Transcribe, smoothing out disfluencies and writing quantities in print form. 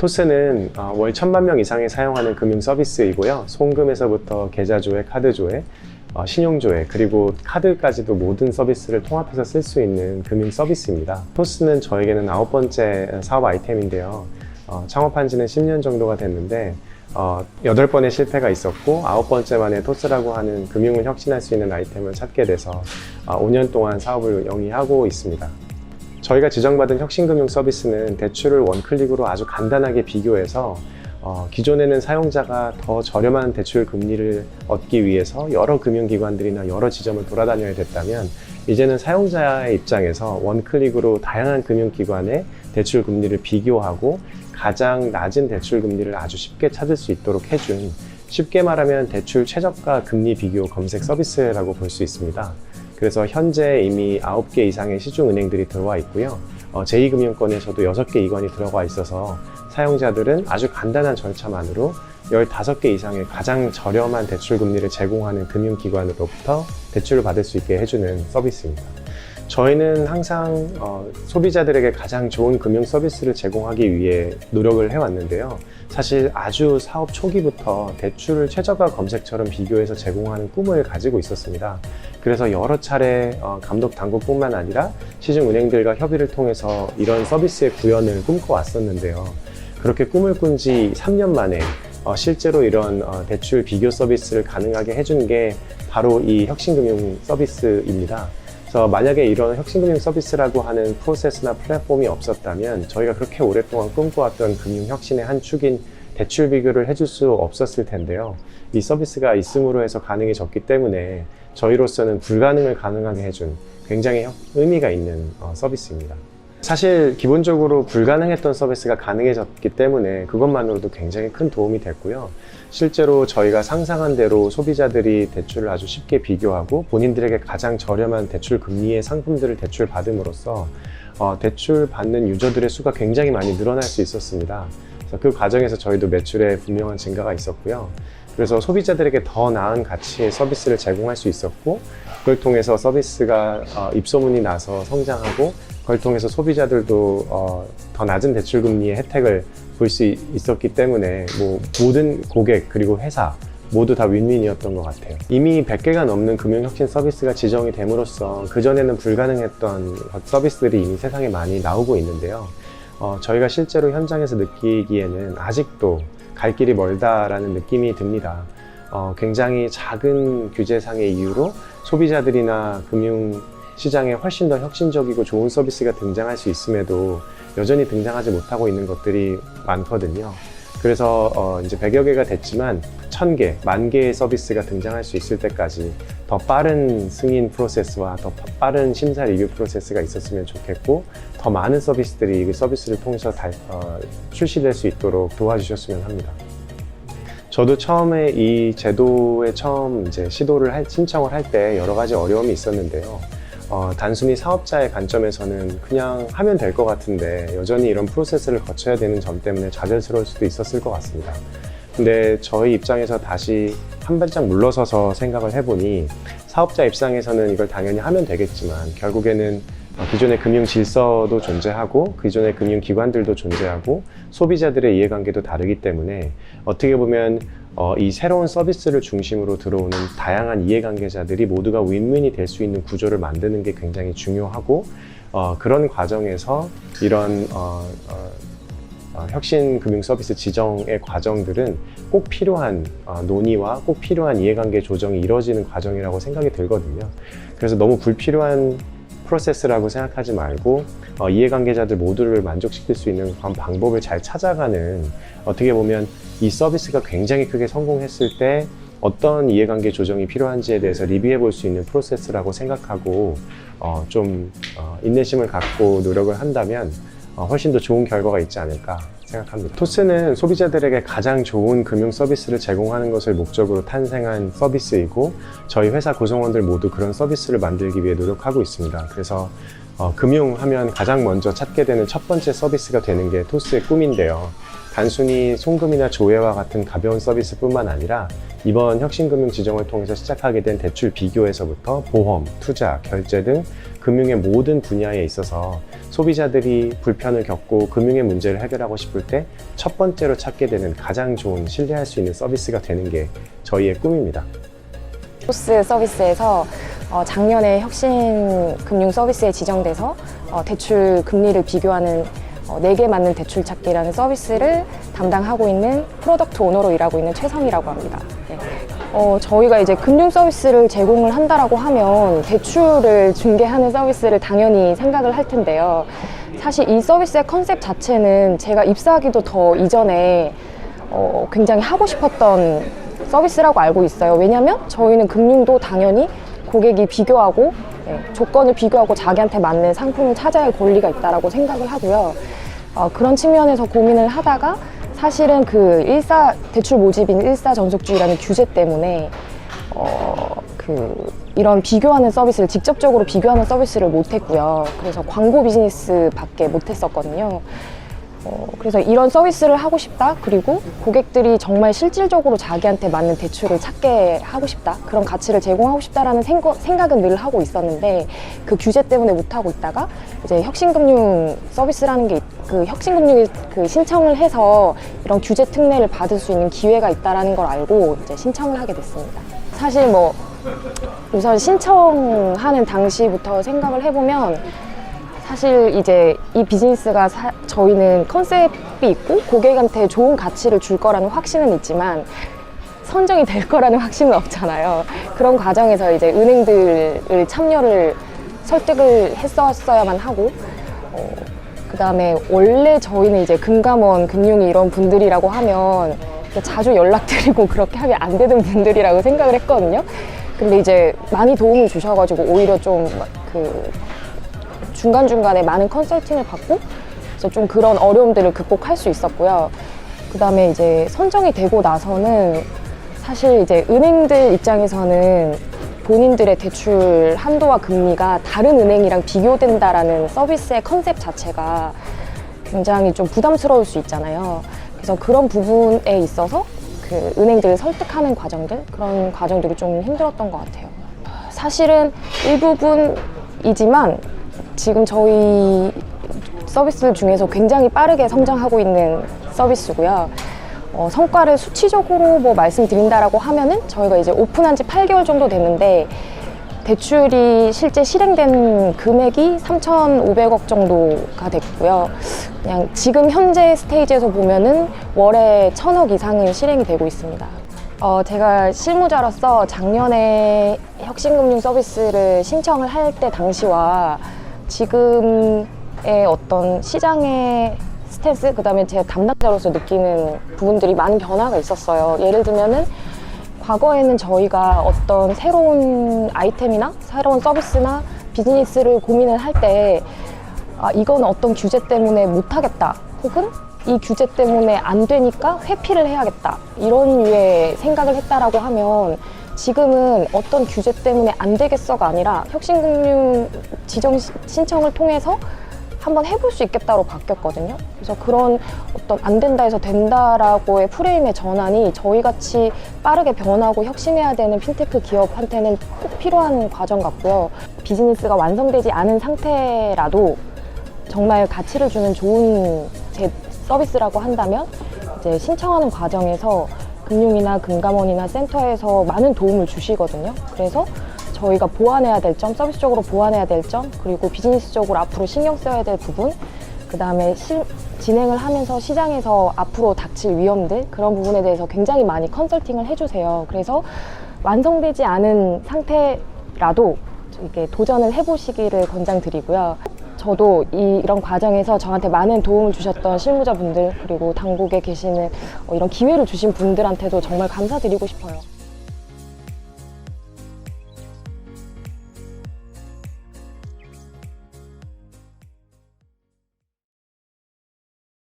토스는 월 1000만 명 이상이 사용하는 금융 서비스이고요. 송금에서부터 계좌 조회, 카드 조회, 신용 조회, 그리고 카드까지도 모든 서비스를 통합해서 쓸 수 있는 금융 서비스입니다. 토스는 저에게는 9번째 사업 아이템인데요. 창업한 지는 10년 정도가 됐는데 8번의 실패가 있었고 9번째 만에 토스라고 하는 금융을 혁신할 수 있는 아이템을 찾게 돼서 5년 동안 사업을 영위하고 있습니다. 저희가 지정받은 혁신금융 서비스는 대출을 원클릭으로 아주 간단하게 비교해서 기존에는 사용자가 더 저렴한 대출 금리를 얻기 위해서 여러 금융기관들이나 여러 지점을 돌아다녀야 됐다면 이제는 사용자의 입장에서 원클릭으로 다양한 금융기관의 대출 금리를 비교하고 가장 낮은 대출 금리를 아주 쉽게 찾을 수 있도록 해준, 쉽게 말하면 대출 최저가 금리 비교 검색 서비스라고 볼 수 있습니다. 그래서 현재 이미 9개 이상의 시중은행들이 들어와 있고요. 제2금융권에서도 6개 이관이 들어가 있어서 사용자들은 아주 간단한 절차만으로 15개 이상의 가장 저렴한 대출 금리를 제공하는 금융기관으로부터 대출을 받을 수 있게 해주는 서비스입니다. 저희는 항상 소비자들에게 가장 좋은 금융 서비스를 제공하기 위해 노력을 해왔는데요. 사실 아주 사업 초기부터 대출을 최저가 검색처럼 비교해서 제공하는 꿈을 가지고 있었습니다. 그래서 여러 차례 감독 당국뿐만 아니라 시중은행들과 협의를 통해서 이런 서비스의 구현을 꿈꿔왔었는데요. 그렇게 꿈을 꾼 지 3년 만에 실제로 이런 대출 비교 서비스를 가능하게 해준 게 바로 이 혁신금융 서비스입니다. 그래서 만약에 이런 혁신금융 서비스라고 하는 프로세스나 플랫폼이 없었다면 저희가 그렇게 오랫동안 꿈꿔왔던 금융혁신의 한 축인 대출 비교를 해줄 수 없었을 텐데요. 이 서비스가 있음으로 해서 가능해졌기 때문에 저희로서는 불가능을 가능하게 해준 굉장히 의미가 있는 서비스입니다. 사실 기본적으로 불가능했던 서비스가 가능해졌기 때문에 그것만으로도 굉장히 큰 도움이 됐고요. 실제로 저희가 상상한 대로 소비자들이 대출을 아주 쉽게 비교하고 본인들에게 가장 저렴한 대출 금리의 상품들을 대출 받음으로써 대출 받는 유저들의 수가 굉장히 많이 늘어날 수 있었습니다. 그래서 그 과정에서 저희도 매출에 분명한 증가가 있었고요. 그래서 소비자들에게 더 나은 가치의 서비스를 제공할 수 있었고, 그걸 통해서 서비스가 입소문이 나서 성장하고, 그걸 통해서 소비자들도 더 낮은 대출 금리의 혜택을 볼 수 있었기 때문에 모든 고객 그리고 회사 모두 다 윈윈이었던 것 같아요. 이미 100개가 넘는 금융혁신 서비스가 지정이 됨으로써 그전에는 불가능했던 서비스들이 이미 세상에 많이 나오고 있는데요. 저희가 실제로 현장에서 느끼기에는 아직도 갈 길이 멀다라는 느낌이 듭니다. 굉장히 작은 규제상의 이유로 소비자들이나 금융시장에 훨씬 더 혁신적이고 좋은 서비스가 등장할 수 있음에도 여전히 등장하지 못하고 있는 것들이 많거든요. 그래서 이제 100여 개가 됐지만 1000개, 10,000개의 서비스가 등장할 수 있을 때까지 더 빠른 승인 프로세스와 더 빠른 심사 리뷰 프로세스가 있었으면 좋겠고, 더 많은 서비스들이 그 서비스를 통해서 출시될 수 있도록 도와주셨으면 합니다. 저도 처음에 이 제도에 처음 이제 신청을 할 때 여러 가지 어려움이 있었는데요. 단순히 사업자의 관점에서는 그냥 하면 될 것 같은데 여전히 이런 프로세스를 거쳐야 되는 점 때문에 좌절스러울 수도 있었을 것 같습니다. 근데 저희 입장에서 다시 한 발짝 물러서서 생각을 해보니 사업자 입장에서는 이걸 당연히 하면 되겠지만 결국에는 기존의 금융 질서도 존재하고 기존의 금융 기관들도 존재하고 소비자들의 이해관계도 다르기 때문에 어떻게 보면 이 새로운 서비스를 중심으로 들어오는 다양한 이해관계자들이 모두가 윈윈이 될 수 있는 구조를 만드는 게 굉장히 중요하고 그런 과정에서 이런 혁신 금융 서비스 지정의 과정들은 꼭 필요한 논의와 꼭 필요한 이해관계 조정이 이루어지는 과정이라고 생각이 들거든요. 그래서 너무 불필요한 프로세스라고 생각하지 말고 이해관계자들 모두를 만족시킬 수 있는 방법을 잘 찾아가는, 어떻게 보면 이 서비스가 굉장히 크게 성공했을 때 어떤 이해관계 조정이 필요한지에 대해서 리뷰해 볼 수 있는 프로세스라고 생각하고 좀 인내심을 갖고 노력을 한다면 훨씬 더 좋은 결과가 있지 않을까 생각합니다. 토스는 소비자들에게 가장 좋은 금융 서비스를 제공하는 것을 목적으로 탄생한 서비스이고 저희 회사 구성원들 모두 그런 서비스를 만들기 위해 노력하고 있습니다. 그래서 금융하면 가장 먼저 찾게 되는 첫 번째 서비스가 되는 게 토스의 꿈인데요. 단순히 송금이나 조회와 같은 가벼운 서비스뿐만 아니라 이번 혁신금융 지정을 통해서 시작하게 된 대출 비교에서부터 보험, 투자, 결제 등 금융의 모든 분야에 있어서 소비자들이 불편을 겪고 금융의 문제를 해결하고 싶을 때 첫 번째로 찾게 되는 가장 좋은 신뢰할 수 있는 서비스가 되는 게 저희의 꿈입니다. 포스 서비스에서 작년에 혁신금융 서비스에 지정돼서 대출 금리를 비교하는 4개 맞는 대출 찾기라는 서비스를 담당하고 있는 프로덕트 오너로 일하고 있는 최성이라고 합니다. 네. 저희가 이제 금융 서비스를 제공을 한다라고 하면 대출을 중개하는 서비스를 당연히 생각을 할 텐데요. 사실 이 서비스의 컨셉 자체는 제가 입사하기도 더 이전에 굉장히 하고 싶었던 서비스라고 알고 있어요. 왜냐하면 저희는 금융도 당연히 고객이 비교하고 조건을 비교하고 자기한테 맞는 상품을 찾아야 할 권리가 있다고 생각을 하고요. 그런 측면에서 고민을 하다가 사실은 그 대출 모집인 일사전속주의라는 규제 때문에 이런 비교하는 서비스를 직접적으로 비교하는 서비스를 못했고요. 그래서 광고 비즈니스밖에 못했었거든요. 그래서 이런 서비스를 하고 싶다. 그리고 고객들이 정말 실질적으로 자기한테 맞는 대출을 찾게 하고 싶다. 그런 가치를 제공하고 싶다라는 생각은 늘 하고 있었는데 그 규제 때문에 못하고 있다가 이제 혁신금융 서비스라는 게 혁신금융에 신청을 해서 이런 규제 특례를 받을 수 있는 기회가 있다라는 걸 알고 이제 신청을 하게 됐습니다. 사실 우선 신청하는 당시부터 생각을 해보면 사실 이제 이 비즈니스가 저희는 컨셉이 있고 고객한테 좋은 가치를 줄 거라는 확신은 있지만 선정이 될 거라는 확신은 없잖아요. 그런 과정에서 이제 은행들을 설득을 했었어야만 하고 그 다음에 원래 저희는 이제 금감원, 금융위 이런 분들이라고 하면 자주 연락드리고 그렇게 하면 안 되는 분들이라고 생각을 했거든요. 근데 이제 많이 도움을 주셔가지고 오히려 좀 중간중간에 많은 컨설팅을 받고 그래서 좀 그런 어려움들을 극복할 수 있었고요. 그 다음에 이제 선정이 되고 나서는 사실 이제 은행들 입장에서는 본인들의 대출 한도와 금리가 다른 은행이랑 비교된다라는 서비스의 컨셉 자체가 굉장히 좀 부담스러울 수 있잖아요. 그래서 그런 부분에 있어서 은행들을 설득하는 그런 과정들이 좀 힘들었던 것 같아요. 사실은 일부분이지만 지금 저희 서비스 중에서 굉장히 빠르게 성장하고 있는 서비스고요. 성과를 수치적으로 말씀드린다라고 하면은 저희가 이제 오픈한 지 8개월 정도 됐는데 대출이 실제 실행된 금액이 3,500억 정도가 됐고요. 그냥 지금 현재 스테이지에서 보면은 월에 1,000억 이상은 실행이 되고 있습니다. 제가 실무자로서 작년에 혁신금융 서비스를 신청을 할 때 당시와 지금의 어떤 시장의 스탠스, 그 다음에 제 담당자로서 느끼는 부분들이 많은 변화가 있었어요. 예를 들면은 과거에는 저희가 어떤 새로운 아이템이나 새로운 서비스나 비즈니스를 고민을 할 때 이건 어떤 규제 때문에 못하겠다, 혹은 이 규제 때문에 안 되니까 회피를 해야겠다, 이런 류의 생각을 했다라고 하면 지금은 어떤 규제 때문에 안 되겠어가 아니라 혁신금융 지정 신청을 통해서 한번 해볼 수 있겠다로 바뀌었거든요. 그래서 그런 어떤 안 된다 해서 된다라고의 프레임의 전환이 저희같이 빠르게 변하고 혁신해야 되는 핀테크 기업한테는 꼭 필요한 과정 같고요. 비즈니스가 완성되지 않은 상태라도 정말 가치를 주는 좋은 서비스라고 한다면 이제 신청하는 과정에서 금융이나 금감원이나 센터에서 많은 도움을 주시거든요. 그래서 저희가 보완해야 될 점, 서비스적으로 보완해야 될 점, 그리고 비즈니스적으로 앞으로 신경 써야 될 부분, 그 다음에 진행을 하면서 시장에서 앞으로 닥칠 위험들, 그런 부분에 대해서 굉장히 많이 컨설팅을 해주세요. 그래서 완성되지 않은 상태라도 이렇게 도전을 해보시기를 권장드리고요. 저도 이런 과정에서 저한테 많은 도움을 주셨던 실무자분들, 그리고 당국에 계시는 이런 기회를 주신 분들한테도 정말 감사드리고 싶어요.